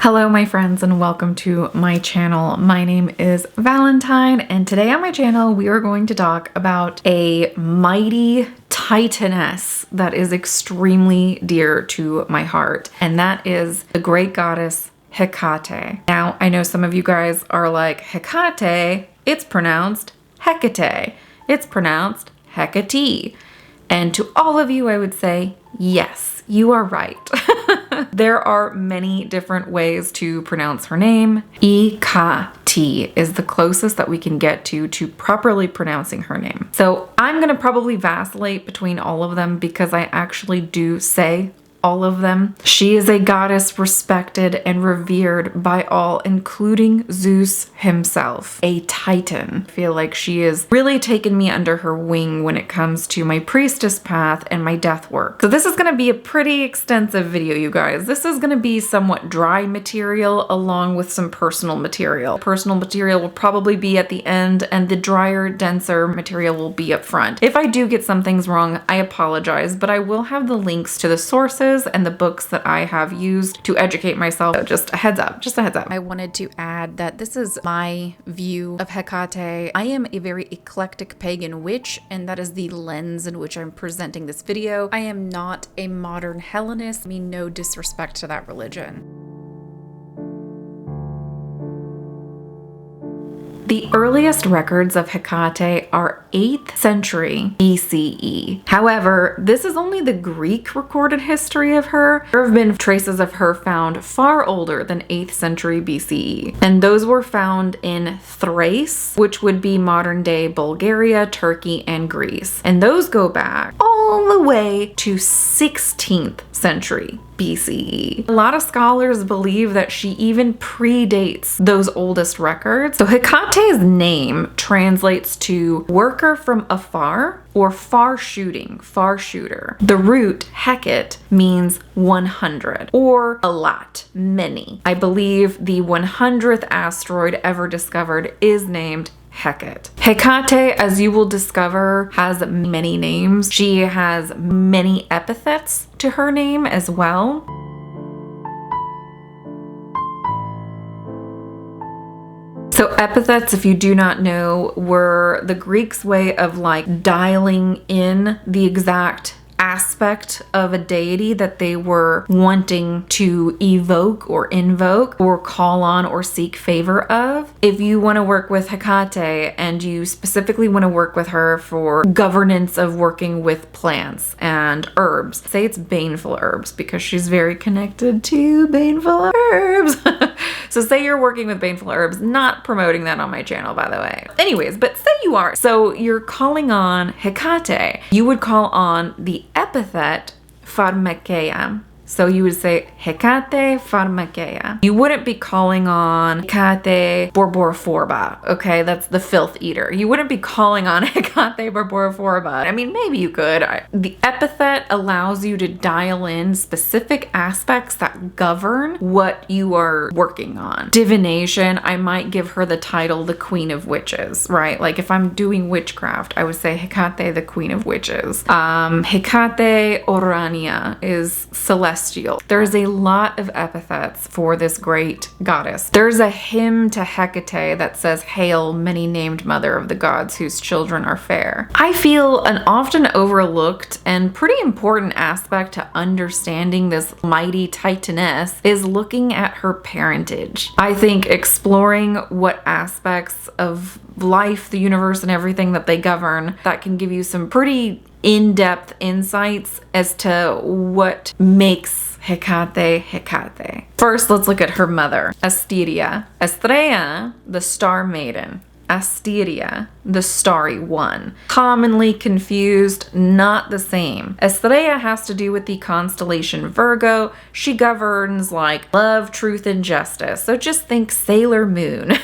Hello my friends and welcome to my channel. My name is Valentine and today on my channel we are going to talk about a mighty titaness that is extremely dear to my heart, and that is the great goddess Hekate. Now I know some of you guys are like, Hekate, it's pronounced Hekate. It's pronounced Hekate. And to all of you I would say, yes, you are right. There are many different ways to pronounce her name. Hekate is the closest that we can get to properly pronouncing her name. So I'm gonna probably vacillate between all of them because I actually do say all of them. She is a goddess respected and revered by all, including Zeus himself, a titan. I feel like she has really taken me under her wing when it comes to my priestess path and my death work. So this is going to be a pretty extensive video, you guys. This is going to be somewhat dry material along with some personal material. Personal material will probably be at the end and the drier, denser material will be up front. If I do get some things wrong, I apologize, but I will have the links to the sources and the books that I have used to educate myself. So just a heads up, I wanted to add that this is my view of Hekate. I am a very eclectic pagan witch, and that is the lens in which I'm presenting this video. I am not a modern Hellenist. I mean, no disrespect to that religion. The earliest records of Hekate are 8th century BCE. However, this is only the Greek recorded history of her. There have been traces of her found far older than 8th century BCE, and those were found in Thrace, which would be modern day Bulgaria, Turkey, and Greece. And those go back all the way to 16th century BCE. A lot of scholars believe that she even predates those oldest records. So Hekate's name translates to worker from afar or far shooting, far shooter. The root Hekate means 100 or a lot, many. I believe the 100th asteroid ever discovered is named Hekate. Hekate, as you will discover, has many names. She has many epithets to her name as well. So epithets, if you do not know, were the Greeks' way of like dialing in the exact aspect of a deity that they were wanting to evoke or invoke or call on or seek favor of. If you want to work with Hekate and you specifically want to work with her for governance of working with plants and herbs, say it's baneful herbs because she's very connected to baneful herbs. So say you're working with baneful herbs, not promoting that on my channel, by the way. Anyways, but say you are. So you're calling on Hekate. You would call on the epithet pharmakeia. So you would say Hekate pharmakeia. You wouldn't be calling on Hekate borborforba, okay? That's the filth eater. You wouldn't be calling on Hekate borborforba. I mean, maybe you could. The epithet allows you to dial in specific aspects that govern what you are working on. Divination, I might give her the title the Queen of Witches, right? Like if I'm doing witchcraft, I would say Hekate, the Queen of Witches. Hekate Orania is celestial. There's a lot of epithets for this great goddess. There's a hymn to Hekate that says, "Hail, many-named mother of the gods whose children are fair." I feel an often overlooked and pretty important aspect to understanding this mighty titaness is looking at her parentage. I think exploring what aspects of life, the universe, and everything that they govern, that can give you some pretty in-depth insights as to what makes Hekate Hekate. First, let's look at her mother, Asteria. Estrella, the star maiden. Asteria, the starry one. Commonly confused, not the same. Estrella has to do with the constellation Virgo. She governs like love, truth, and justice. So just think Sailor Moon.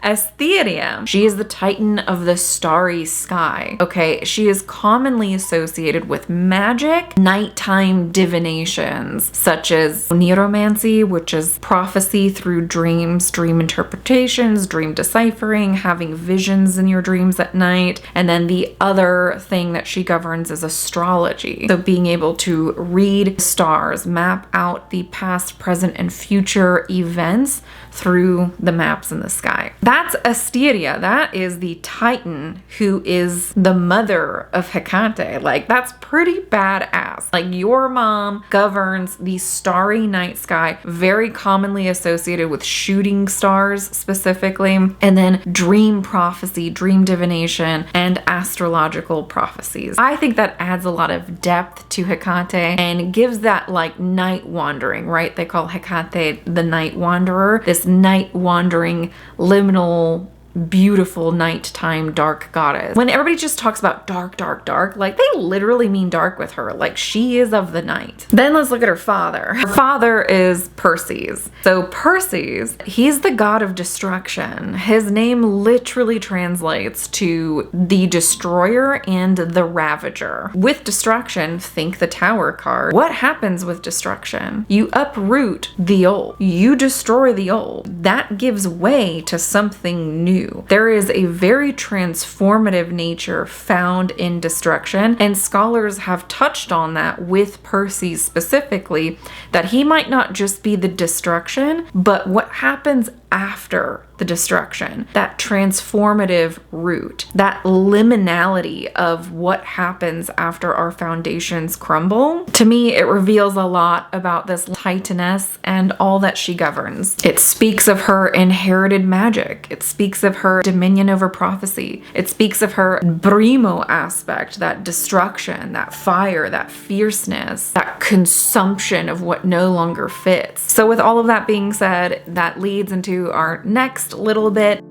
Asteria, she is the titan of the starry sky. Okay, she is commonly associated with magic, nighttime divinations, such as neuromancy, which is prophecy through dreams, dream interpretations, dream deciphering, having visions in your dreams at night. And then the other thing that she governs is astrology. So being able to read stars, map out the past, present, and future events through the maps in the sky. That's Asteria. That is the titan who is the mother of Hekate. Like, that's pretty badass. Like, your mom governs the starry night sky, very commonly associated with shooting stars specifically, and then dream prophecy, dream divination, and astrological prophecies. I think that adds a lot of depth to Hekate and gives that like night wandering, right? They call Hekate the night wanderer, this night wandering liminal beautiful nighttime dark goddess. When everybody just talks about dark, dark, dark, like they literally mean dark with her. Like, she is of the night. Then let's look at her father. Her father is Perses. So Perses, he's the god of destruction. His name literally translates to the destroyer and the ravager. With destruction, think the tower card. What happens with destruction? You uproot the old. You destroy the old. That gives way to something new. There is a very transformative nature found in destruction, and scholars have touched on that with Perses specifically, that he might not just be the destruction, but what happens after the destruction, that transformative root, that liminality of what happens after our foundations crumble. To me, it reveals a lot about this titaness and all that she governs. It speaks of her inherited magic. It speaks of her dominion over prophecy. It speaks of her brimo aspect, that destruction, that fire, that fierceness, that consumption of what no longer fits. So with all of that being said, that leads into our next little bit.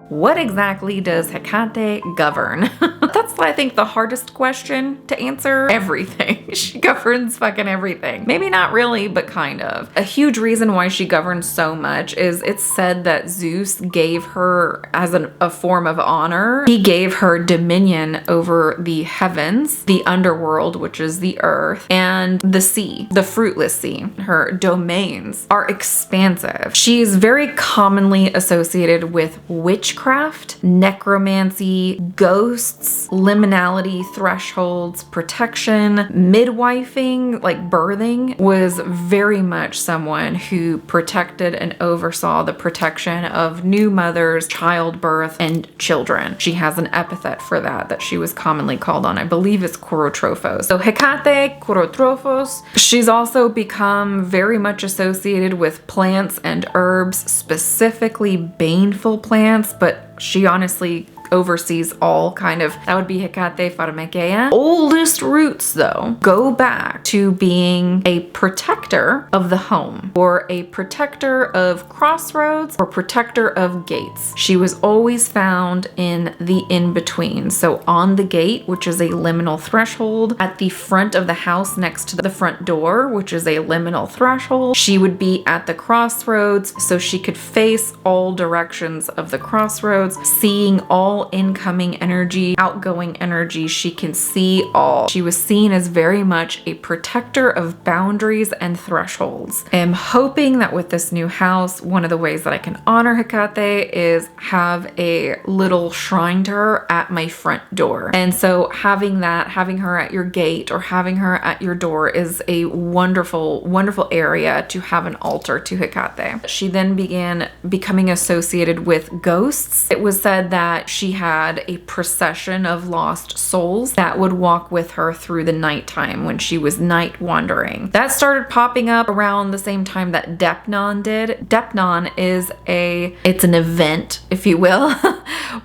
What exactly does Hekate govern? That's, I think, the hardest question to answer. Everything. She governs fucking everything. Maybe not really, but kind of. A huge reason why she governs so much is it's said that Zeus gave her, as a form of honor, he gave her dominion over the heavens, the underworld, which is the earth, and the sea, the fruitless sea. Her domains are expansive. She is very commonly associated with witchcraft, necromancy, ghosts, liminality, thresholds, protection, midwifing, like birthing, was very much someone who protected and oversaw the protection of new mothers, childbirth, and children. She has an epithet for that she was commonly called on. I believe it's Korotrophos. So Hekate, Korotrophos. She's also become very much associated with plants and herbs, specifically baneful plants, but she honestly oversees all kind of, that would be Hekate Pharmakeia. Oldest roots though go back to being a protector of the home, or a protector of crossroads, or protector of gates. She was always found in the in-between. So on the gate, which is a liminal threshold, at the front of the house next to the front door, which is a liminal threshold. She would be at the crossroads, so she could face all directions of the crossroads, seeing all incoming energy, outgoing energy. She can see all. She was seen as very much a protector of boundaries and thresholds. I'm hoping that with this new house, one of the ways that I can honor Hekate is have a little shrine to her at my front door. And so having her at your gate or having her at your door is a wonderful, wonderful area to have an altar to Hekate. She then began becoming associated with ghosts. It was said that she had a procession of lost souls that would walk with her through the nighttime when she was night wandering. That started popping up around the same time that Deipnon did. Deipnon is it's an event, if you will,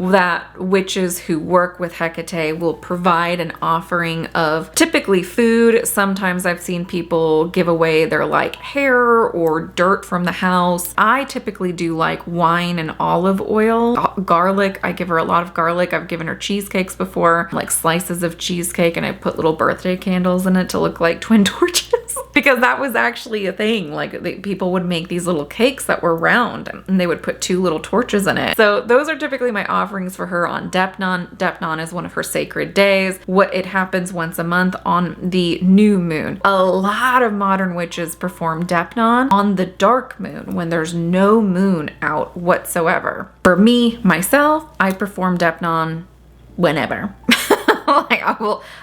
that witches who work with Hekate will provide an offering of typically food. Sometimes I've seen people give away their like hair or dirt from the house. I typically do like wine and olive oil. Garlic, I give her a lot lot of garlic. I've given her cheesecakes before, like slices of cheesecake, and I put little birthday candles in it to look like twin torches. Because that was actually a thing. Like people would make these little cakes that were round and they would put 2 little torches in it. So those are typically my offerings for her on Deipnon. Deipnon is one of her sacred days. It happens once a month on the new moon. A lot of modern witches perform Deipnon on the dark moon when there's no moon out whatsoever. For me, myself, I perform Deipnon whenever. Like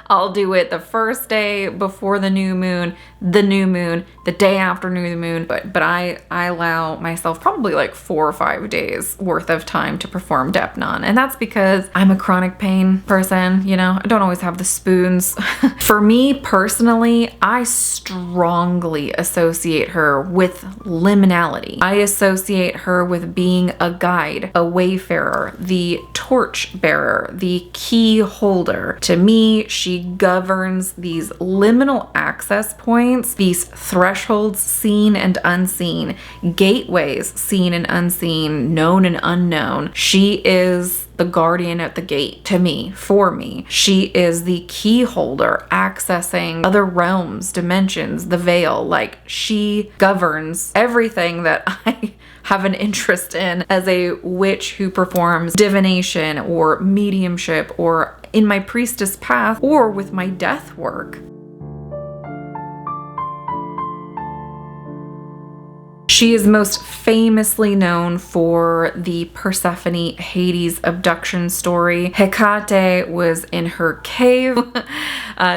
I'll do it the first day before the new moon, the day after new moon, but I allow myself probably like 4 or 5 days worth of time to perform Deipnon. And that's because I'm a chronic pain person, you know, I don't always have the spoons. For me personally, I strongly associate her with liminality. I associate her with being a guide, a wayfarer, the torch bearer, the key holder. To me, she governs these liminal access points, these thresholds seen and unseen, gateways seen and unseen, known and unknown. She is the guardian at the gate to me, for me. She is the key holder accessing other realms, dimensions, the veil. Like she governs everything that I have an interest in as a witch who performs divination or mediumship or in my priestess path or with my death work. She is most famously known for the Persephone Hades abduction story. Hekate was in her cave.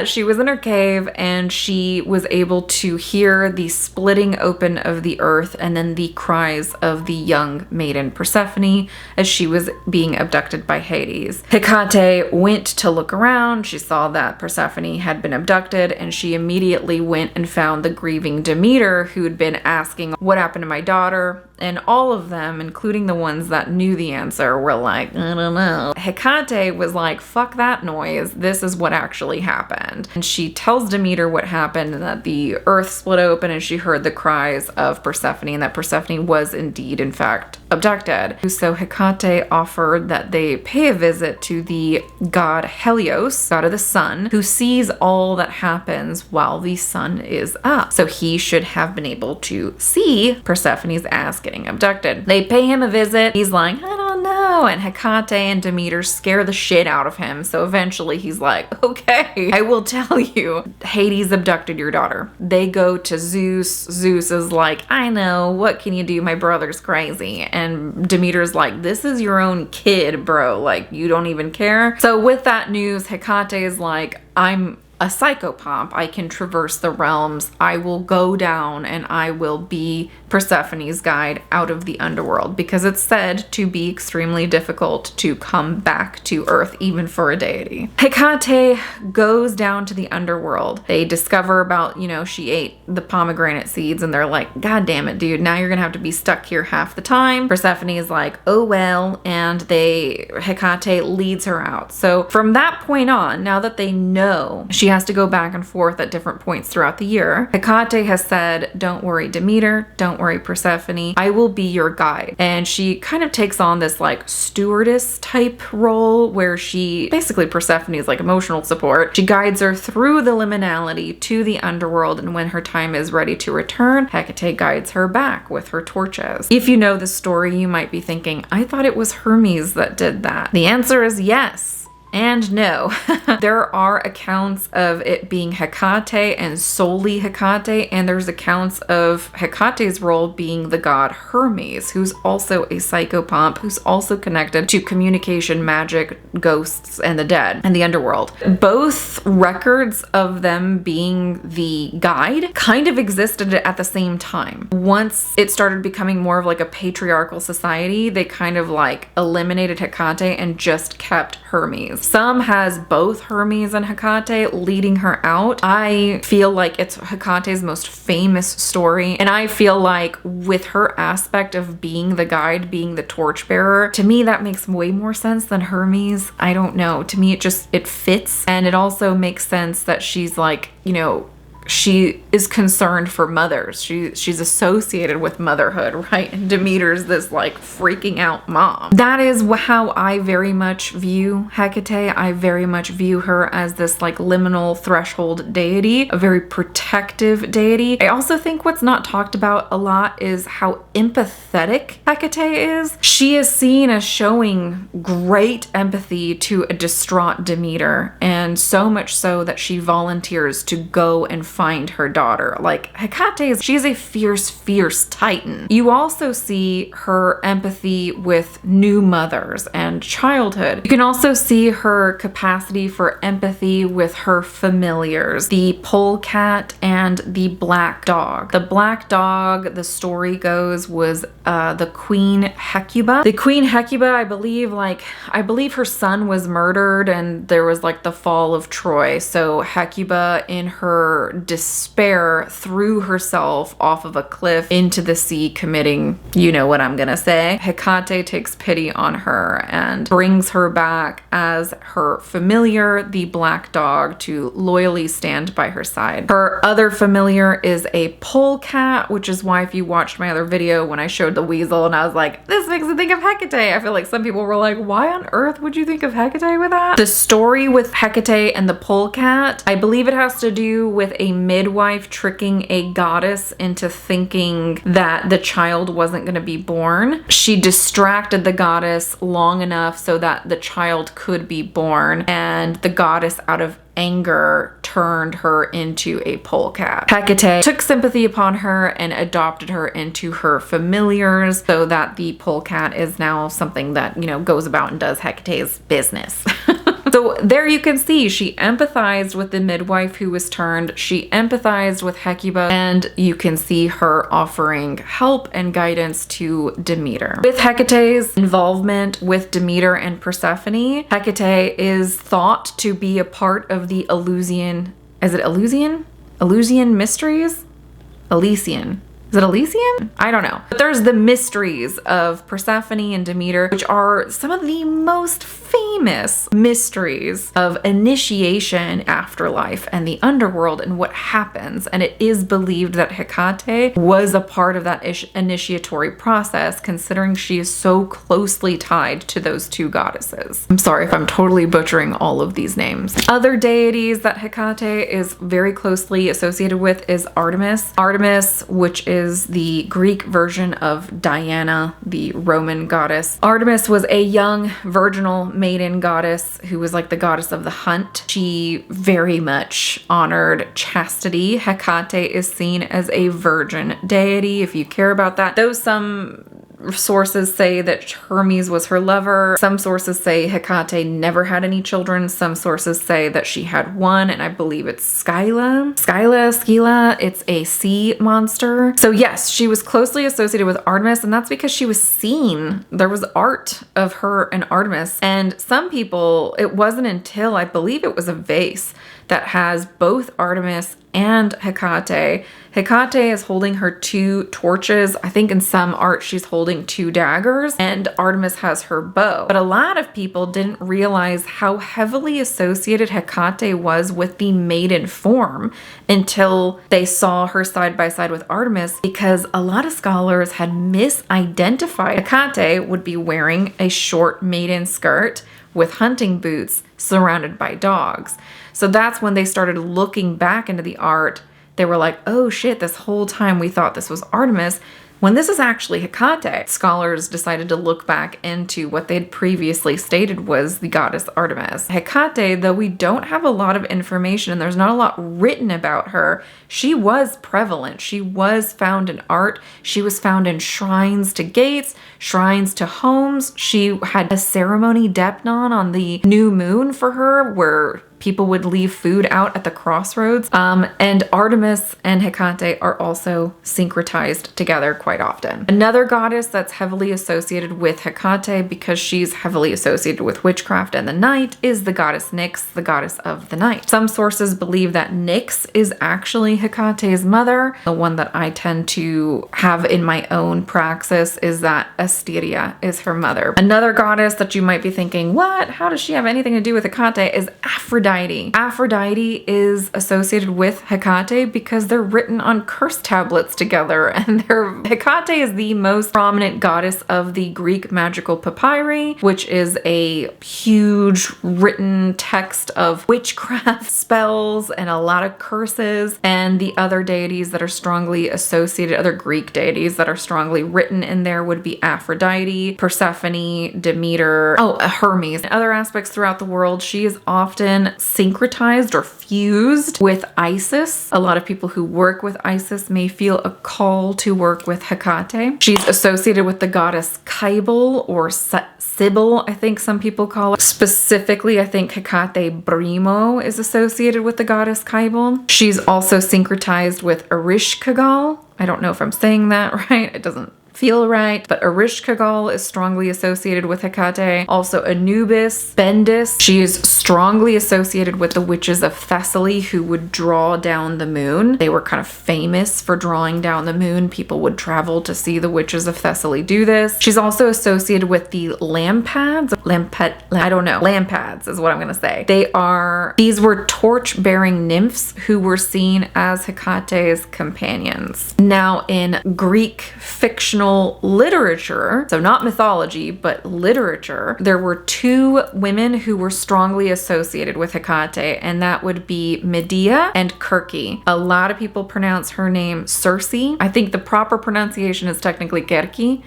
She was in her cave and she was able to hear the splitting open of the earth and then the cries of the young maiden Persephone as she was being abducted by Hades. Hekate went to look around. She saw that Persephone had been abducted and she immediately went and found the grieving Demeter, who had been asking, "What happened to my daughter?" And all of them, including the ones that knew the answer, were like, "I don't know." Hekate was like, "Fuck that noise. This is what actually happened." And she tells Demeter what happened and that the earth split open and she heard the cries of Persephone and that Persephone was indeed, in fact, abducted. So Hekate offered that they pay a visit to the god Helios, god of the sun, who sees all that happens while the sun is up. So he should have been able to see Persephone's ass getting abducted. They pay him a visit. He's like, "I don't know." And Hekate and Demeter scare the shit out of him. So eventually he's like, "Okay, I will tell you. Hades abducted your daughter." They go to Zeus. Zeus is like, "I know. What can you do? My brother's crazy." And Demeter's like, "This is your own kid, bro. Like, you don't even care." So with that news, Hekate is like, "I'm a psychopomp. I can traverse the realms. I will go down and I will be Persephone's guide out of the underworld," because it's said to be extremely difficult to come back to Earth even for a deity. Hekate goes down to the underworld. They discover about, she ate the pomegranate seeds and they're like, "God damn it, dude. Now you're gonna have to be stuck here half the time." Persephone is like, "Oh well," and Hekate leads her out. So from that point on, now that they know she has to go back and forth at different points throughout the year, Hekate has said, "Don't worry, Demeter. Don't worry, Persephone. I will be your guide." And she kind of takes on this like stewardess type role where she basically Persephone's like emotional support. She guides her through the liminality to the underworld, and when her time is ready to return, Hekate guides her back with her torches. If you know the story, you might be thinking, "I thought it was Hermes that did that." The answer is yes. And no. There are accounts of it being Hekate and solely Hekate, and there's accounts of Hekate's role being the god Hermes, who's also a psychopomp, who's also connected to communication, magic, ghosts, and the dead, and the underworld. Both records of them being the guide kind of existed at the same time. Once it started becoming more of like a patriarchal society, they kind of like eliminated Hekate and just kept Hermes. Some has both Hermes and Hekate leading her out. I feel like it's Hekate's most famous story, and I feel like with her aspect of being the guide, being the torchbearer, to me that makes way more sense than Hermes. I don't know. To me it fits, and it also makes sense that she's like, she is concerned for mothers. She's associated with motherhood, right? And Demeter's this like freaking out mom. That is how I very much view Hekate. I very much view her as this like liminal threshold deity, a very protective deity. I also think what's not talked about a lot is how empathetic Hekate is. She is seen as showing great empathy to a distraught Demeter, and so much so that she volunteers to go and find her daughter. Like, Hekate, she's a fierce titan. You also see her empathy with new mothers and childhood. You can also see her capacity for empathy with her familiars, the polecat and the black dog. The black dog, the story goes, was the Queen Hecuba. The Queen Hecuba, I believe her son was murdered and there was like the fall of Troy. So Hecuba, in her despair, threw herself off of a cliff into the sea, committing, you know what I'm gonna say. Hekate takes pity on her and brings her back as her familiar, the black dog, to loyally stand by her side. Her other familiar is a polecat, which is why if you watched my other video when I showed the weasel and I was like, this makes me think of Hekate, I feel like some people were like, why on earth would you think of Hekate with that? The story with Hekate and the polecat, I believe it has to do with a midwife tricking a goddess into thinking that the child wasn't going to be born. She distracted the goddess long enough so that the child could be born, and the goddess, out of anger, turned her into a polecat. Hekate took sympathy upon her and adopted her into her familiars, so that the polecat is now something that, you know, goes about and does Hekate's business. So there you can see she empathized with the midwife who was turned. She empathized with Hecuba, and you can see her offering help and guidance to Demeter. With Hecate's involvement with Demeter and Persephone, Hekate is thought to be a part of the Eleusinian, is it Eleusinian? Eleusinian mysteries? Elysian. Is it Elysian? I don't know. But there's the mysteries of Persephone and Demeter, which are some of the most famous mysteries of initiation, afterlife, and the underworld, and what happens. And it is believed that Hekate was a part of that initiatory process, considering she is so closely tied to those two goddesses. I'm sorry if I'm totally butchering all of these names. Other deities that Hekate is very closely associated with is Artemis. Artemis, which is the Greek version of Diana, the Roman goddess. Artemis was a young virginal maiden goddess who was like the goddess of the hunt. She very much honored chastity. Hekate is seen as a virgin deity, if you care about that. Though some sources say that Hermes was her lover. Some sources say Hekate never had any children. Some sources say that she had one, and I believe it's Scylla. It's a sea monster. So yes, she was closely associated with Artemis, and that's because she was seen. There was art of her and Artemis, and some people, it wasn't until, I believe it was a vase that has both Artemis and Hekate. Hekate is holding her two torches. I think in some art she's holding two daggers, and Artemis has her bow. But a lot of people didn't realize how heavily associated Hekate was with the maiden form until they saw her side by side with Artemis, because a lot of scholars had misidentified. Hekate would be wearing a short maiden skirt with hunting boots surrounded by dogs. So that's when they started looking back into the art. They were like, oh shit, this whole time we thought this was Artemis, when this is actually Hekate. Scholars decided to look back into what they'd previously stated was the goddess Artemis. Hekate, though we don't have a lot of information and there's not a lot written about her, she was prevalent. She was found in art. She was found in shrines to gates, shrines to homes. She had a ceremony Depnon on the new moon for her, where people would leave food out at the crossroads. And Artemis and Hekate are also syncretized together quite often. Another goddess that's heavily associated with Hekate, because she's heavily associated with witchcraft and the night, is the goddess Nyx, the goddess of the night. Some sources believe that Nyx is actually Hekate's mother. The one that I tend to have in my own praxis is that Asteria is her mother. Another goddess that you might be thinking, what? How does she have anything to do with Hekate? Is Aphrodite. Aphrodite. Aphrodite is associated with Hekate because they're written on curse tablets together, and Hekate is the most prominent goddess of the Greek magical papyri, which is a huge written text of witchcraft spells and a lot of curses. And the other deities that are strongly associated, other Greek deities that are strongly written in there would be Aphrodite, Persephone, Demeter, Hermes. In other aspects throughout the world, she is often syncretized or fused with Isis. A lot of people who work with Isis may feel a call to work with Hekate. She's associated with the goddess Cybele or Sibyl, I think some people call it. Specifically, I think Hekate Brimo is associated with the goddess Cybele. She's also syncretized with Ereshkigal. I don't know if I'm saying that right. It doesn't feel right, but Ereshkigal is strongly associated with Hekate. Also Anubis, Bendis. She is strongly associated with the witches of Thessaly who would draw down the moon. They were kind of famous for drawing down the moon. People would travel to see the witches of Thessaly do this. She's also associated with the Lampads. Lampads is what I'm gonna say. These were torch-bearing nymphs who were seen as Hekate's companions. Now in Greek fictional literature, so not mythology, but literature, there were two women who were strongly associated with Hekate, and that would be Medea and Kirke. A lot of people pronounce her name Circe. I think the proper pronunciation is technically Kirke,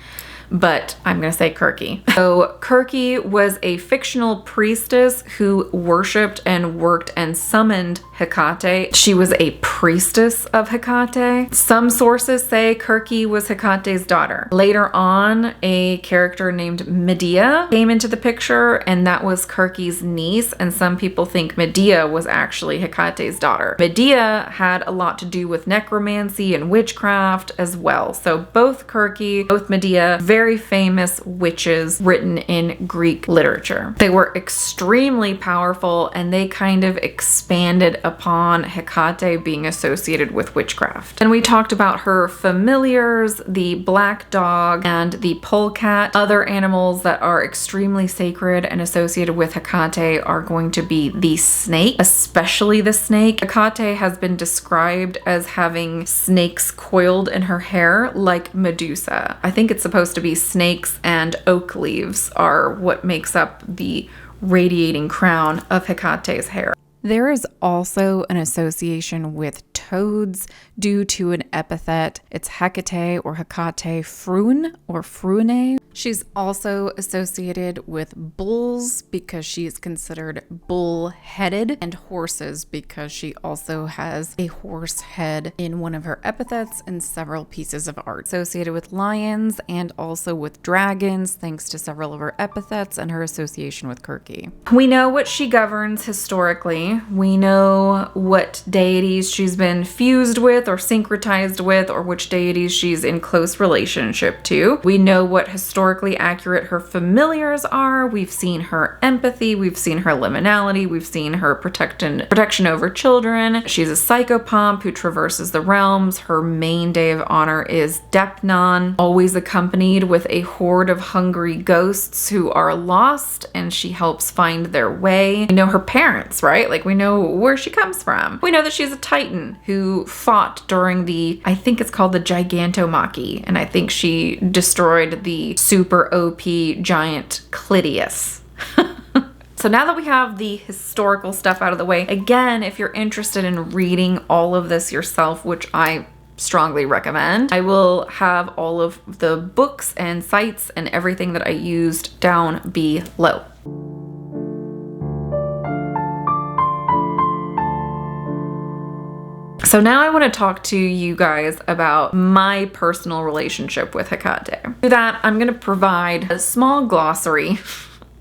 but I'm gonna say Kirke. So Kirke was a fictional priestess who worshipped and worked and summoned Hekate. She was a priestess of Hekate. Some sources say Kirke was Hekate's daughter. Later on, a character named Medea came into the picture, and that was Kirke's niece, and some people think Medea was actually Hekate's daughter. Medea had a lot to do with necromancy and witchcraft as well. So both Kirke, both Medea, very famous witches written in Greek literature. They were extremely powerful, and they kind of expanded upon Hekate being associated with witchcraft. And we talked about her familiars, the black dog and the polecat. Other animals that are extremely sacred and associated with Hekate are going to be the snake, especially the snake. Hekate has been described as having snakes coiled in her hair like Medusa. I think it's supposed to be snakes and oak leaves are what makes up the radiating crown of Hekate's hair. There is also an association with toads due to an epithet. It's Hekate or Hekate Frune or Frune. She's also associated with bulls because she is considered bull-headed, and horses because she also has a horse head in one of her epithets and several pieces of art. Associated with lions and also with dragons thanks to several of her epithets and her association with Kirke. We know what she governs historically. We know what deities she's been fused with or syncretized with, or which deities she's in close relationship to. We know what historically accurate her familiars are. We've seen her empathy, we've seen her liminality, we've seen her protection over children. She's a psychopomp who traverses the realms. Her main day of honor is Deipnon, always accompanied with a horde of hungry ghosts who are lost, and she helps find their way. We know her parents, right? Like, we know where she comes from. We know that she's a titan who fought during I think it's called the Gigantomachy, and I think she destroyed the super OP giant Clytius. So now that we have the historical stuff out of the way, again, if you're interested in reading all of this yourself, which I strongly recommend, I will have all of the books and sites and everything that I used down below. So now I want to talk to you guys about my personal relationship with Hekate. To that, I'm going to provide a small glossary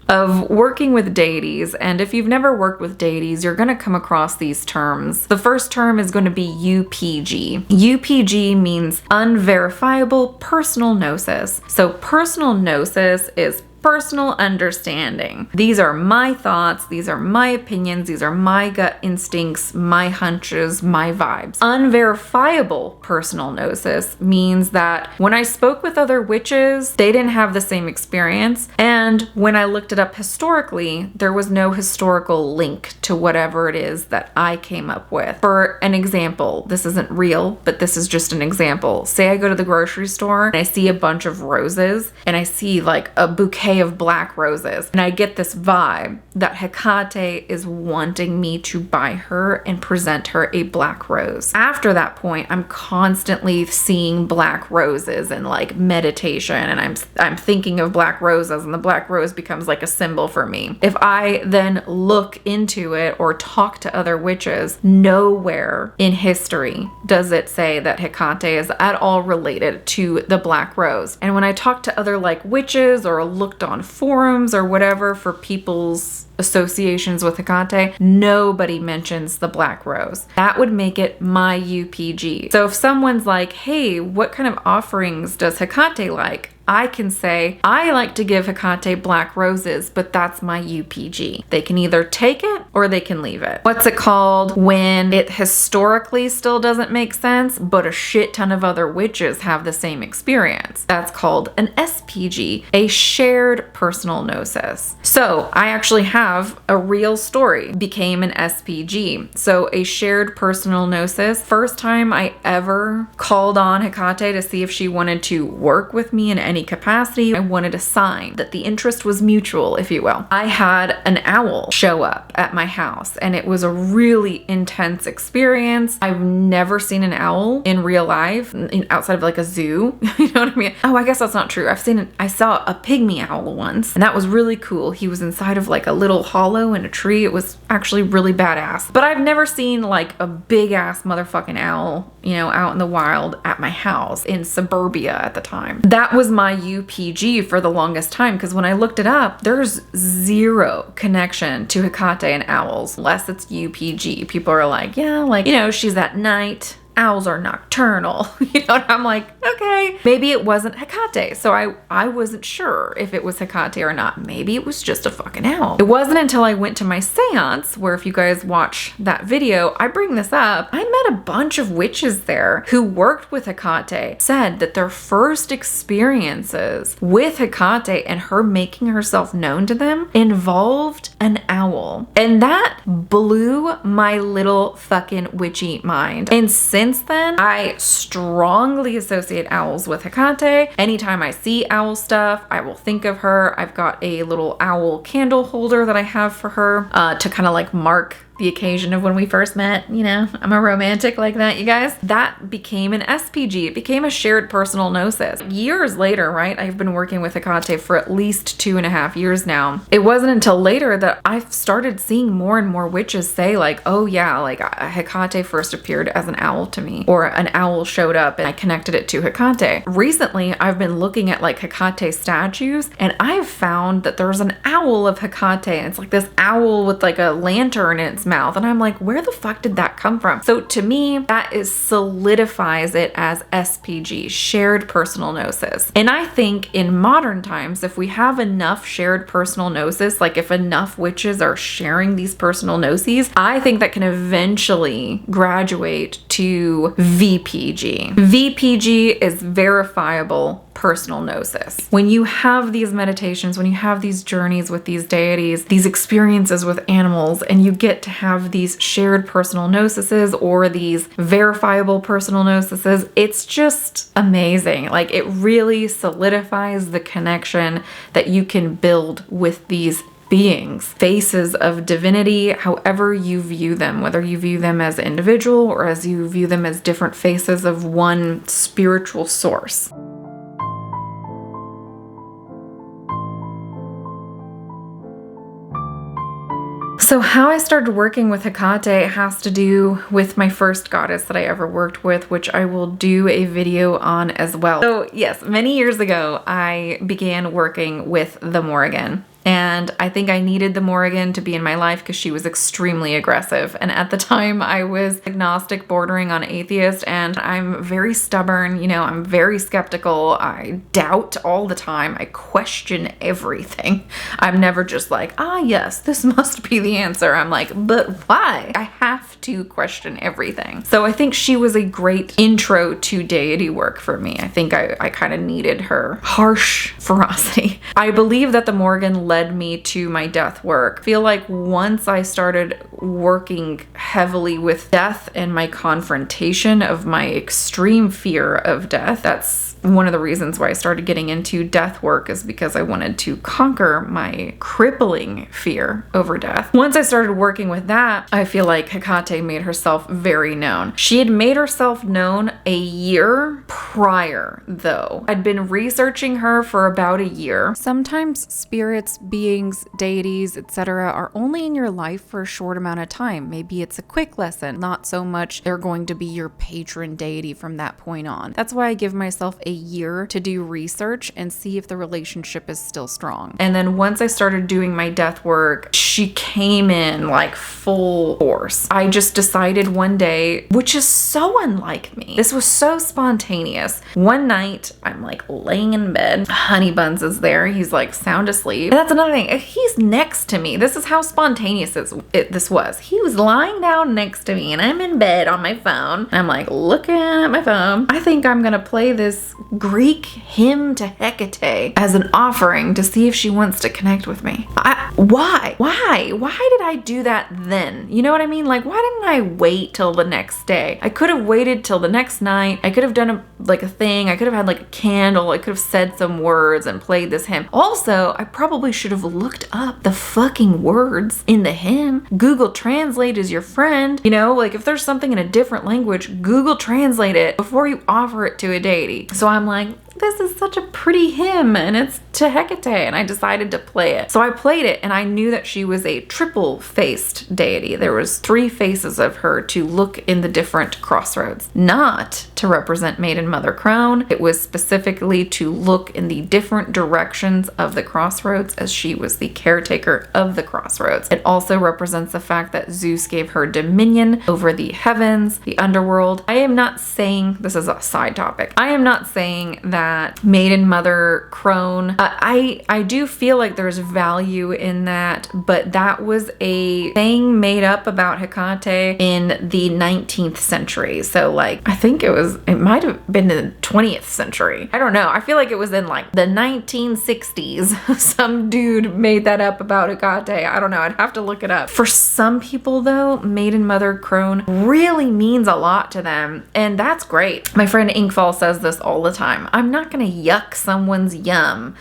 of working with deities, and if you've never worked with deities, you're going to come across these terms. The first term is going to be UPG. UPG means unverifiable personal gnosis. So personal gnosis is personal understanding. These are my thoughts, these are my opinions, these are my gut instincts, my hunches, my vibes. Unverifiable personal gnosis means that when I spoke with other witches, they didn't have the same experience, and when I looked it up historically, there was no historical link to whatever it is that I came up with. For an example, this isn't real, but this is just an example. Say I go to the grocery store and I see a bunch of roses, and I see like a bouquet of black roses, and I get this vibe that Hekate is wanting me to buy her and present her a black rose. After that point, I'm constantly seeing black roses and like meditation, and I'm thinking of black roses, and the black rose becomes like a symbol for me. If I then look into it or talk to other witches, nowhere in history does it say that Hekate is at all related to the black rose. And when I talk to other like witches or looked on forums or whatever for people's associations with Hekate, nobody mentions the black rose. That would make it my UPG. So if someone's like, hey, what kind of offerings does Hekate like? I can say, I like to give Hekate black roses, but that's my UPG. They can either take it or they can leave it. What's it called when it historically still doesn't make sense, but a shit ton of other witches have the same experience? That's called an SPG, a shared personal gnosis. So I actually have a real story, became an SPG. So a shared personal gnosis, first time I ever called on Hekate to see if she wanted to work with me in any capacity. I wanted a sign that the interest was mutual, if you will. I had an owl show up at my house, and it was a really intense experience. I've never seen an owl in real life outside of like a zoo. You know what I mean? Oh, I guess that's not true. I saw a pygmy owl once, and that was really cool. He was inside of like a little hollow in a tree. It was actually really badass. But I've never seen like a big ass motherfucking owl, you know, out in the wild at my house in suburbia at the time. That was my UPG for the longest time, because when I looked it up, there's zero connection to Hekate and owls unless it's UPG. People are like, yeah, like, you know, she's at night. Owls are nocturnal, you know, and I'm like, okay, maybe it wasn't Hekate. So I wasn't sure if it was Hekate or not. Maybe it was just a fucking owl. It wasn't until I went to my seance, where if you guys watch that video, I bring this up. I met a bunch of witches there who worked with Hekate, said that their first experiences with Hekate and her making herself known to them involved an owl. And that blew my little fucking witchy mind. And since then, I strongly associate owls with Hekate. Anytime I see owl stuff, I will think of her. I've got a little owl candle holder that I have for her to kind of like mark the occasion of when we first met. You know, I'm a romantic like that, you guys. That became an SPG. It became a shared personal gnosis. Years later, right? I've been working with Hekate for at least 2.5 years now. It wasn't until later that I've started seeing more and more witches say like, oh yeah, like Hekate first appeared as an owl to me, or an owl showed up and I connected it to Hekate. Recently, I've been looking at like Hekate statues, and I've found that there's an owl of Hekate, and it's like this owl with like a lantern in its mouth, and I'm like, where the fuck did that come from? So to me, that solidifies it as SPG, shared personal gnosis. And I think in modern times, if we have enough shared personal gnosis, like if enough witches are sharing these personal gnoses, I think that can eventually graduate to VPG. VPG is verifiable personal gnosis. When you have these meditations, when you have these journeys with these deities, these experiences with animals, and you get to have these shared personal gnoses or these verifiable personal gnoses, it's just amazing. Like, it really solidifies the connection that you can build with these beings, faces of divinity, however you view them, whether you view them as individual or as you view them as different faces of one spiritual source. So how I started working with Hekate has to do with my first goddess that I ever worked with, which I will do a video on as well. So yes, many years ago, I began working with the Morrigan. And I think I needed the Morrigan to be in my life because she was extremely aggressive. And at the time I was agnostic bordering on atheist, and I'm very stubborn, you know, I'm very skeptical. I doubt all the time. I question everything. I'm never just like, ah, yes, this must be the answer. I'm like, but why? I have to question everything. So I think she was a great intro to deity work for me. I think I kind of needed her harsh ferocity. I believe that the Morrigan led me to my death work. I feel like once I started working heavily with death and my confrontation of my extreme fear of death, that's one of the reasons why I started getting into death work, is because I wanted to conquer my crippling fear over death. Once I started working with that, I feel like Hekate made herself very known. She had made herself known a year prior, though. I'd been researching her for about a year. Sometimes spirits, beings, deities, etc. are only in your life for a short amount of time. Maybe it's a quick lesson, not so much they're going to be your patron deity from that point on. That's why I give myself a year to do research and see if the relationship is still strong. And then once I started doing my death work, she came in like full force. I just decided one day, which is so unlike me. This was so spontaneous. One night, I'm like laying in bed. Honey Buns is there. He's like sound asleep. And that's another thing. He's next to me. This is how spontaneous this was. He was lying down next to me and I'm in bed on my phone. I'm like looking at my phone. I think I'm gonna play this Greek hymn to Hekate as an offering to see if she wants to connect with me. Why? Why did I do that then? You know what I mean? Like, why didn't I wait till the next day? I could have waited till the next night. I could have done a thing. I could have had like a candle. I could have said some words and played this hymn. Also, I probably should have looked up the fucking words in the hymn. Google Translate is your friend. You know, like if there's something in a different language, Google Translate it before you offer it to a deity. So I'm like, this is such a pretty hymn and it's to Hekate, and I decided to play it. So I played it and I knew that she was a triple-faced deity. There was 3 faces of her to look in the different crossroads. Not to represent Maiden Mother Crone. It was specifically to look in the different directions of the crossroads, as she was the caretaker of the crossroads. It also represents the fact that Zeus gave her dominion over the heavens, the underworld. I am not saying, this is a side topic, I am not saying that Maiden Mother Crone, I do feel like there's value in that, but that was a thing made up about Hekate in the 19th century. So like, I think it might have been the 20th century. I don't know. I feel like it was in like the 1960s. Some dude made that up about Hekate. I don't know. I'd have to look it up. For some people though, Maiden Mother Crone really means a lot to them, and that's great. My friend Inkfall says this all the time. I'm not gonna yuck someone's yum.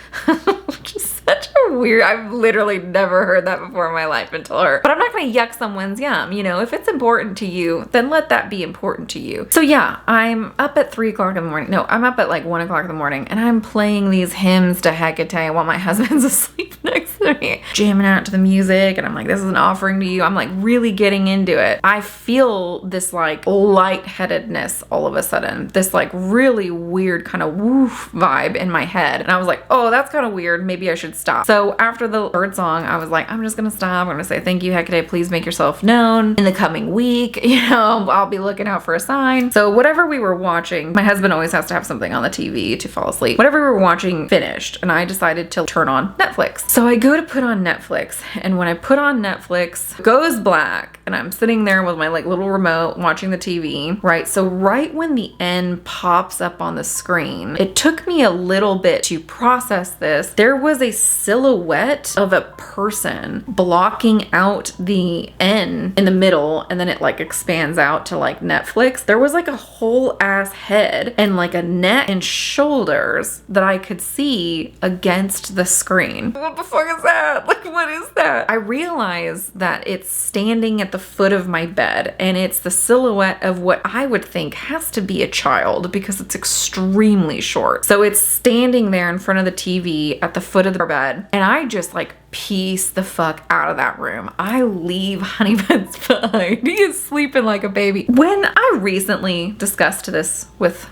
Which is such a weird, I've literally never heard that before in my life until her. But I'm not gonna yuck someone's yum. You know, if it's important to you, then let that be important to you. So yeah, I'm up at 3 o'clock in the morning. No, I'm up at like 1 o'clock in the morning and I'm playing these hymns to Hekate while my husband's asleep next to me, jamming out to the music, and I'm like, this is an offering to you. I'm like really getting into it. I feel this like lightheadedness all of a sudden, this like really weird kind of woof vibe in my head. And I was like, oh, that's kind of weird. Maybe I should stop. So after the third song, I was like, I'm just gonna stop. I'm gonna say, thank you, Hekate. Please make yourself known in the coming week. You know, I'll be looking out for a sign. So whatever we were watching, my husband always has to have something on the TV to fall asleep. Whatever we were watching finished, and I decided to turn on Netflix. So I go to put on Netflix, and when I put on Netflix, it goes black, and I'm sitting there with my like little remote watching the TV, right? So right when the end pops up on the screen, it took me a little bit to process this. There was a silhouette of a person blocking out the N in the middle, and then it like expands out to like Netflix. There was like a whole ass head and like a neck and shoulders that I could see against the screen. What the fuck is that? Like, what is that? I realized that it's standing at the foot of my bed, and it's the silhouette of what I would think has to be a child because it's extremely short. So it's standing there in front of the TV at the foot of the bed, and I just like piece the fuck out of that room. I leave Honey Buns behind. He is sleeping like a baby. When I recently discussed this with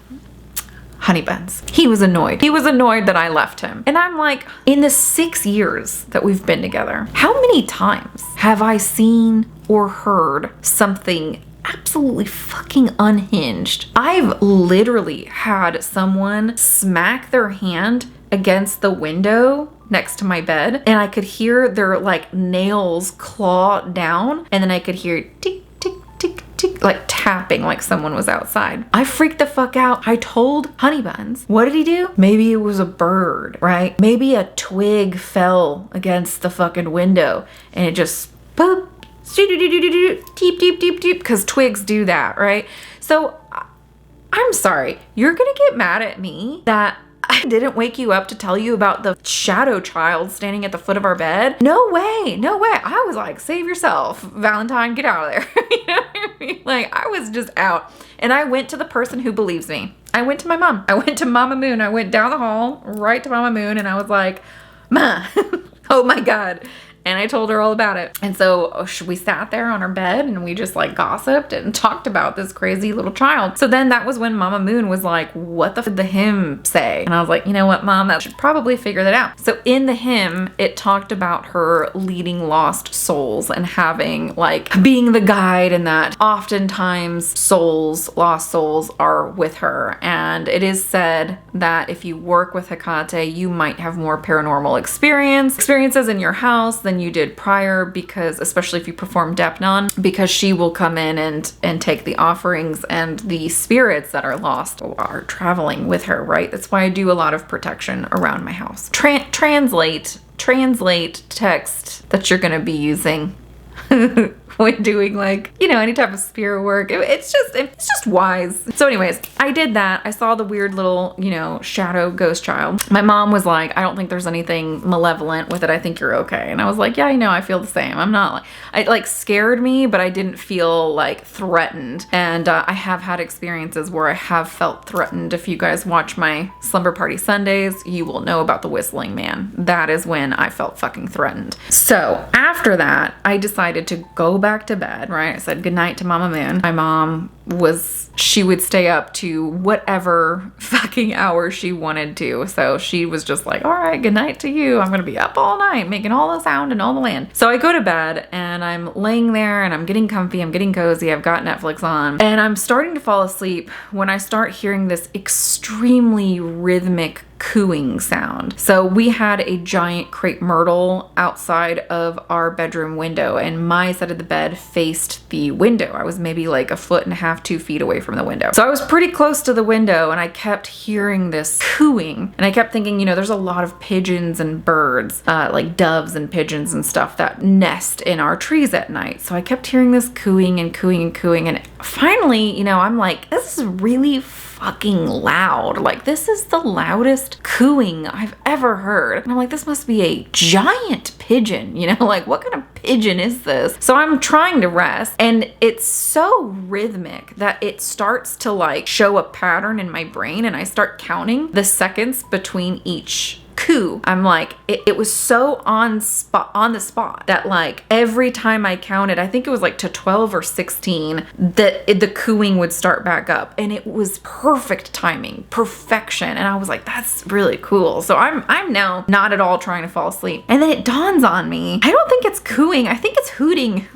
honey buns. He was annoyed. He was annoyed that I left him. And I'm like, in the 6 years that we've been together, how many times have I seen or heard something absolutely fucking unhinged? I've literally had someone smack their hand against the window next to my bed, and I could hear their like nails claw down, and then I could hear tick, tick, tick, tick, like tapping like someone was outside. I freaked the fuck out. I told Honey Buns. What did he do? Maybe it was a bird, right? Maybe a twig fell against the fucking window and it just boop, deep, deep, deep, deep, because twigs do that, right? So I'm sorry, you're gonna get mad at me that I didn't wake you up to tell you about the shadow child standing at the foot of our bed? No way, no way. I was like, save yourself, Valentine, get out of there. You know what I mean? Like, I was just out. And I went to the person who believes me. I went to my mom. I went to Mama Moon. I went down the hall right to Mama Moon, and I was like, Ma, oh my God. And I told her all about it. And so we sat there on our bed and we just like gossiped and talked about this crazy little child. So then that was when Mama Moon was like, what the f did the hymn say? And I was like, you know what, Mom, that should probably figure that out. So in the hymn, it talked about her leading lost souls and having like being the guide, and that oftentimes lost souls are with her. And it is said that if you work with Hekate, you might have more paranormal experiences in your house than you did prior, because especially if you perform Depnon, because she will come in and take the offerings, and the spirits that are lost are traveling with her, right? That's why I do a lot of protection around my house. Translate text that you're going to be using when doing like, you know, any type of spirit work. It's just wise. So anyways, I did that. I saw the weird little, you know, shadow ghost child. My mom was like, I don't think there's anything malevolent with it. I think you're okay. And I was like, yeah, I know, I feel the same. I'm not like, it like scared me, but I didn't feel like threatened. And I have had experiences where I have felt threatened. If you guys watch my Slumber Party Sundays, you will know about the whistling man. That is when I felt fucking threatened. So after that, I decided to go back to bed, right? I said goodnight to Mama Moon. My mom she would stay up to whatever fucking hour she wanted to. So she was just like, all right, good night to you. I'm going to be up all night making all the sound and all the land. So I go to bed and I'm laying there and I'm getting comfy. I'm getting cozy. I've got Netflix on and I'm starting to fall asleep when I start hearing this extremely rhythmic cooing sound. So we had a giant crepe myrtle outside of our bedroom window, and my side of the bed faced the window. I was maybe like 1.5 feet, 2 feet away from the window. So I was pretty close to the window and I kept hearing this cooing, and I kept thinking, you know, there's a lot of pigeons and birds, like doves and pigeons and stuff that nest in our trees at night. So I kept hearing this cooing and cooing and cooing, and finally, you know, I'm like, this is really fucking loud. Like, this is the loudest cooing I've ever heard. And I'm like, this must be a giant pigeon, you know, like what kind of pigeon is this? So I'm trying to rest, and it's so rhythmic that it starts to like show a pattern in my brain, and I start counting the seconds between each coo. I'm like, it was so on the spot that like every time I counted, I think it was like to 12 or 16, that the cooing would start back up, and it was perfect timing, perfection. And I was like, that's really cool. So I'm now not at all trying to fall asleep. And then it dawns on me, I don't think it's cooing. I think it's hooting.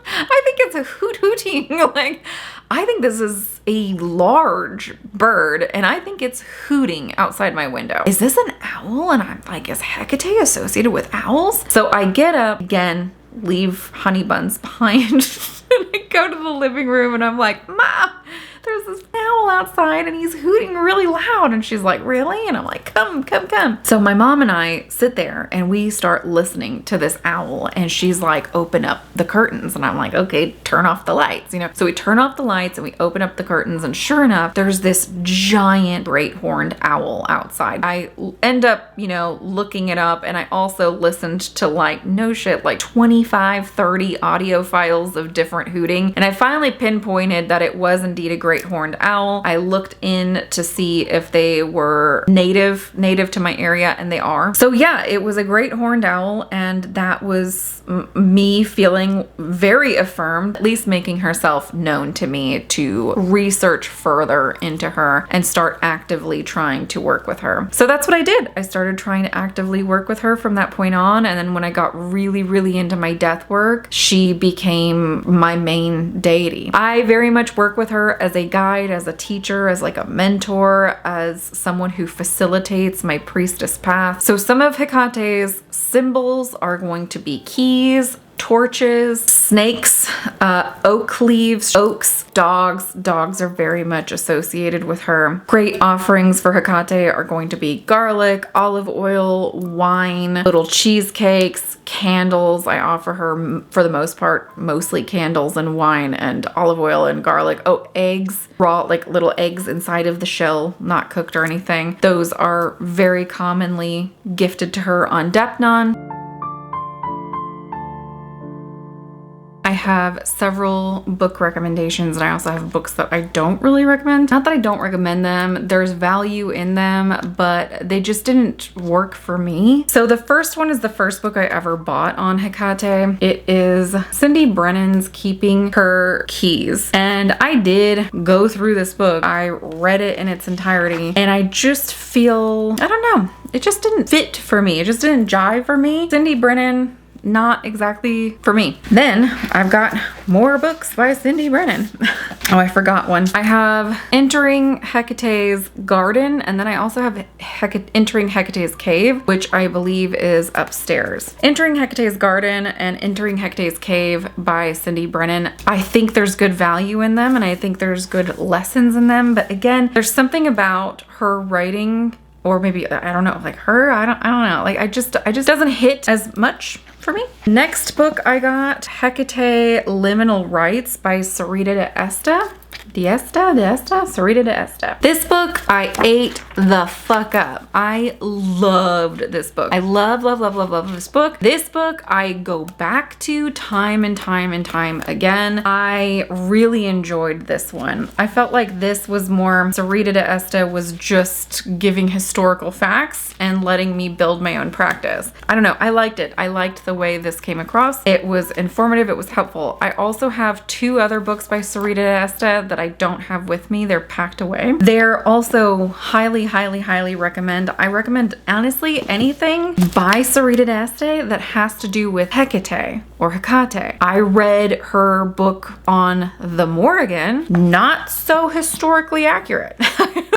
I think it's a hooting. Like, I think this is a large bird, and I think it's hooting outside my window. Is this an owl? And I'm like, is Hekate associated with owls? So I get up again, leave Honey Buns behind, and I go to the living room, and I'm like, Mom, there's this owl outside and he's hooting really loud. And she's like, really? And I'm like, come. So my mom and I sit there and we start listening to this owl, and she's like, open up the curtains. And I'm like, okay, turn off the lights, you know? So we turn off the lights and we open up the curtains, and sure enough, there's this giant great horned owl outside. I end up, you know, looking it up, and I also listened to like, no shit, like 25, 30 audio files of different hooting. And I finally pinpointed that it was indeed a great horned owl. horned owl. I looked in to see if they were native to my area, and they are. So yeah, it was a great horned owl, and that was me feeling very affirmed, at least making herself known to me, to research further into her and start actively trying to work with her. So that's what I did. I started trying to actively work with her from that point on, and then when I got really into my death work, she became my main deity. I very much work with her as a guide, as a teacher, as like a mentor, as someone who facilitates my priestess path. So some of Hekate's symbols are going to be keys, torches, snakes, oak leaves, oaks, dogs. Dogs are very much associated with her. Great offerings for Hekate are going to be garlic, olive oil, wine, little cheesecakes, candles. I offer her, for the most part, mostly candles and wine and olive oil and garlic. Oh, eggs, raw, like little eggs inside of the shell, not cooked or anything. Those are very commonly gifted to her on Depnon. I have several book recommendations, and I also have books that I don't really recommend. Not that I don't recommend them, there's value in them, but they just didn't work for me. So the first one is the first book I ever bought on Hekate. It is Cindy Brennan's Keeping Her Keys. And I did go through this book. I read it in its entirety, and I just feel, I don't know, it just didn't fit for me. It just didn't jive for me. Cindy Brennan, not exactly for me. Then I've got more books by Cindy Brennan. Oh, I forgot one. I have Entering Hecate's Garden, and then I also have Entering Hecate's Cave, which I believe is upstairs. Entering Hecate's Garden and Entering Hecate's Cave by Cindy Brennan. I think there's good value in them, and I think there's good lessons in them, but again, there's something about her writing, or maybe, I don't know, like her, I don't know. Like, I just doesn't hit as much for me. Next book I got, Hekate Liminal Rites by Sorita Sorita D'Este. This book I ate the fuck up. I loved this book. I love this book. This book I go back to time and time again. I really enjoyed this one. I felt like this was more, Sorita D'Este was just giving historical facts and letting me build my own practice. I don't know, I liked it. I liked the way this came across. It was informative, it was helpful. I also have two other books by Sorita D'Este that I don't have with me. They're packed away. They're also highly recommend. I recommend honestly anything by Sorita D'Este that has to do with Hekate or Hekate. I read her book on the Morrigan, not so historically accurate.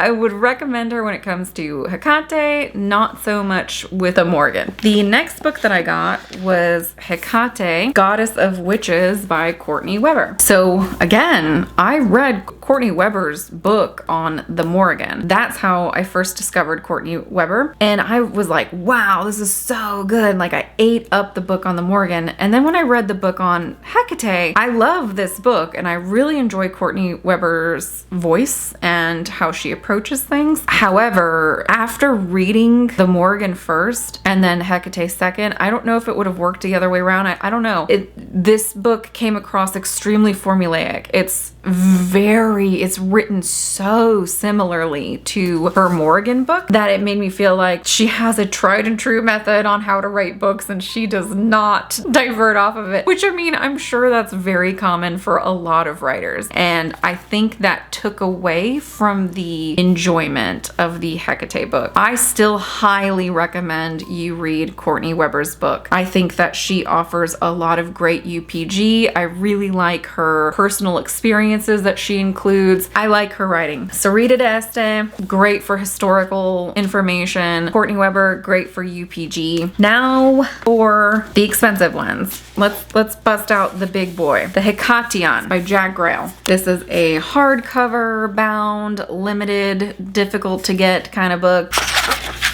I would recommend her when it comes to Hekate, not so much with the Morrigan. The next book that I got was Hekate, Goddess of Witches by Courtney Weber. So again, I read Courtney Weber's book on the Morrigan. That's how I first discovered Courtney Weber. And I was like, wow, this is so good. Like, I ate up the book on the Morrigan. And then when I read the book on Hekate, I love this book and I really enjoy Courtney Weber's voice and how she approaches things. However, after reading the Morrigan first and then Hekate second, I don't know if it would have worked the other way around. I don't know. This book came across extremely formulaic. It's written so similarly to her Morrigan book that it made me feel like she has a tried and true method on how to write books and she does not divert off of it. Which, I mean, I'm sure that's very common for a lot of writers. And I think that took away from the enjoyment of the Hekate book. I still highly recommend you read Courtney Weber's book. I think that she offers a lot of great UPG. I really like her personal experiences that she includes. I like her writing. Sorita D'Este, great for historical information. Courtney Weber, great for UPG. Now for the expensive ones. Let's bust out the big boy. The Hekateeon by Jack Grayle. This is a hardcover bound, limited, difficult to get kind of book.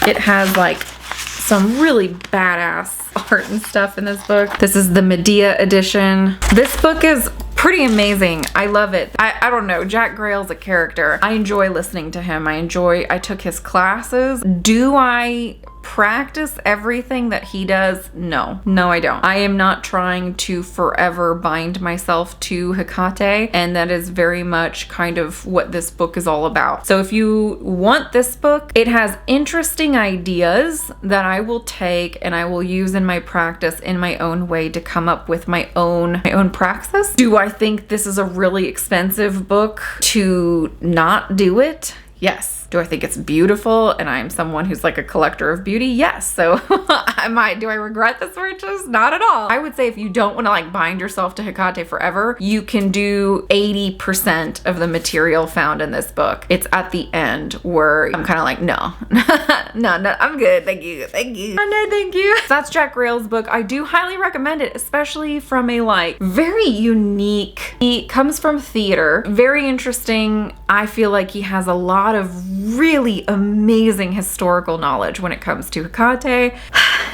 It has like some really badass art and stuff in this book. This is the Medea edition. This book is pretty amazing. I love it. I don't know. Jack Grayle's a character. I enjoy listening to him. I took his classes. Do I practice everything that he does? No. No, I don't. I am not trying to forever bind myself to Hekate, and that is very much kind of what this book is all about. So if you want this book, it has interesting ideas that I will take and I will use in my practice in my own way to come up with my own praxis. Do I think this is a really expensive book to not do it? Yes. Do I think it's beautiful and I'm someone who's like a collector of beauty? Yes. So do I regret this purchase? Not at all. I would say if you don't want to like bind yourself to Hekate forever, you can do 80% of the material found in this book. It's at the end where I'm kind of like, no, no, I'm good. Thank you. Thank you. No, thank you. So that's Jack Grayle's book. I do highly recommend it, especially from a like very unique, he comes from theater, very interesting. I feel like he has a lot of really amazing historical knowledge when it comes to Hekate.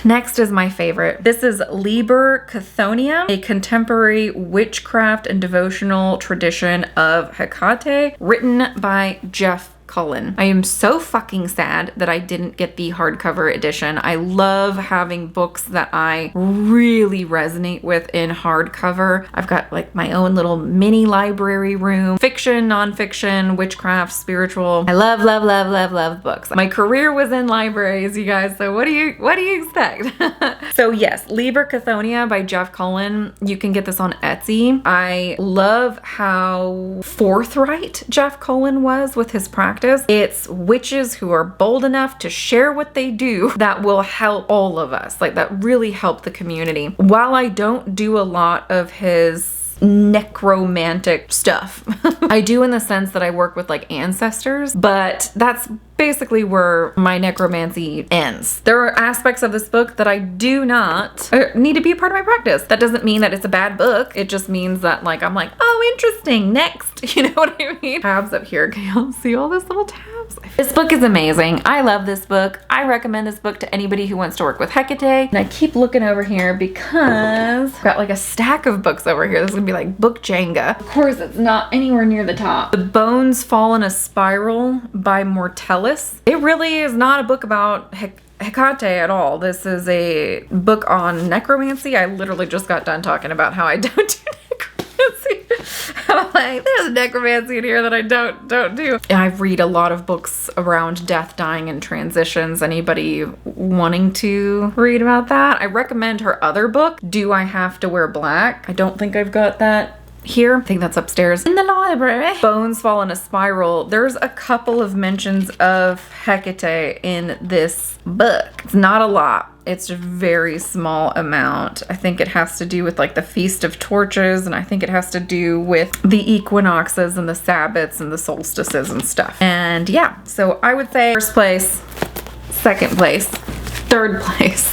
Next is my favorite. This is Liber Cthonia, a contemporary witchcraft and devotional tradition of Hekate, written by Jeff Cullen. I am so fucking sad that I didn't get the hardcover edition. I love having books that I really resonate with in hardcover. I've got like my own little mini library room, fiction, nonfiction, witchcraft, spiritual. I love books. My career was in libraries, you guys, so what do you expect? So yes, Liber Cthonia by Jeff Cullen. You can get this on Etsy. I love how forthright Jeff Cullen was with his practice. It's witches who are bold enough to share what they do that will help all of us, like that really help the community. While I don't do a lot of his necromantic stuff, I do in the sense that I work with like ancestors, but that's basically where my necromancy ends. There are aspects of this book that I do not need to be a part of my practice. That doesn't mean that it's a bad book. It just means that like I'm like, oh, interesting, next. You know what I mean? Tabs up here. Can y'all see all this little tabs? This book is amazing. I love this book. I recommend this book to anybody who wants to work with Hekate. And I keep looking over here because I've got like a stack of books over here. This is gonna be like book Jenga. Of course, it's not anywhere near the top. The Bones Fall in a Spiral by Mortellus. It really is not a book about Hekate at all. This is a book on necromancy. I literally just got done talking about how I don't do necromancy. I'm like, there's necromancy in here that I don't do. I read a lot of books around death, dying, and transitions. Anybody wanting to read about that? I recommend her other book, Do I Have to Wear Black? I don't think I've got that here. I think that's upstairs in the library. Bones Fall in a Spiral. There's a couple of mentions of Hekate in this book. It's not a lot. It's a very small amount. I think it has to do with like the Feast of Torches, and I think it has to do with the equinoxes and the Sabbats and the solstices and stuff. And yeah, so I would say first place, second place, third place,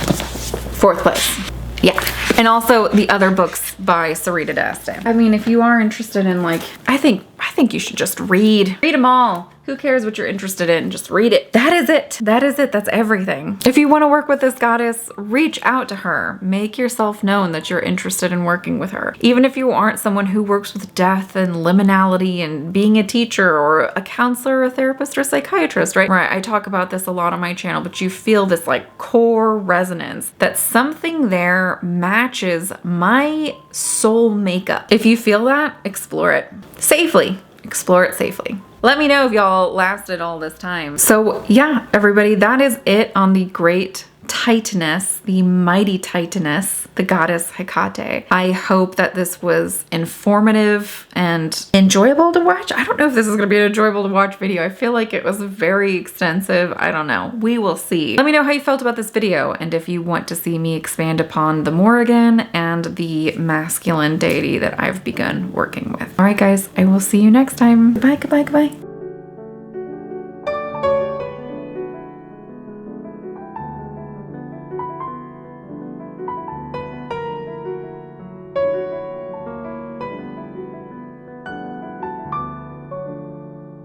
fourth place. Yeah. And also the other books by Sorita. I mean, if you are interested in like, I think you should just read them all. Who cares what you're interested in? Just read it. That is it. That is it. That's everything. If you want to work with this goddess, reach out to her. Make yourself known that you're interested in working with her. Even if you aren't someone who works with death and liminality and being a teacher or a counselor, a therapist, or a psychiatrist, right? Right. I talk about this a lot on my channel, but you feel this like core resonance that something there matches my soul makeup. If you feel that, explore it safely. Explore it safely. Let me know if y'all lasted all this time. So yeah, everybody, that is it on the great Titaness, the mighty Titaness, the goddess Hekate. I hope that this was informative and enjoyable to watch. I don't know if this is going to be an enjoyable to watch video. I feel like it was very extensive. I don't know. We will see. Let me know how you felt about this video and if you want to see me expand upon the Morrigan and the masculine deity that I've begun working with. All right, guys, I will see you next time. Goodbye, goodbye, goodbye.